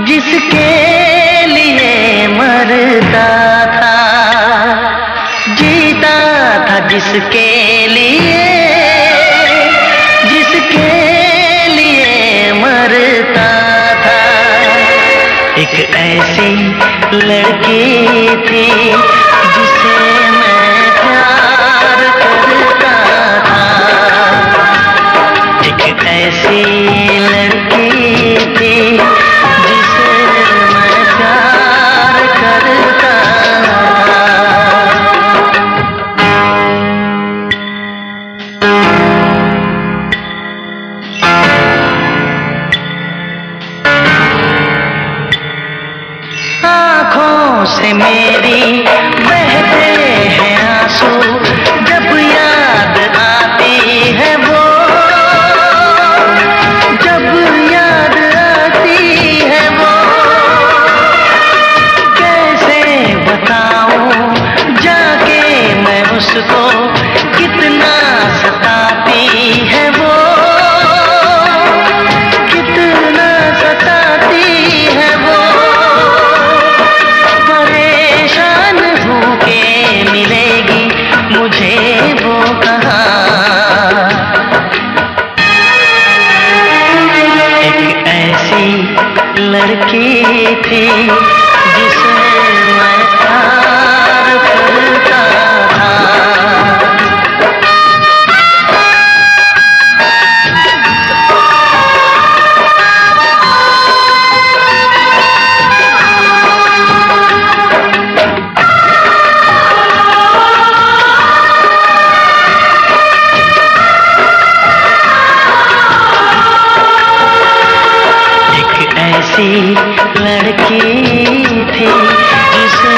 जिसके लिए मरता था, जीता था जिसके लिए मरता था। एक ऐसी लड़की थी जिसे मैं प्यार करता था। एक ऐसी लड़की थी जिसे मैं प्यार करता था। आँखों से मेरी बहते हैं आंसू, जब याद आती है वो, जब याद आती है वो। कैसे बताऊं जाके मैं उसको, कितना सताती है वो, कितना सताती है वो। परेशान होके मिलेगी मुझे वो कहाँ। एक ऐसी लड़की थी जिसे मैं प्यार करता था। ऐसी लड़की थी जिसे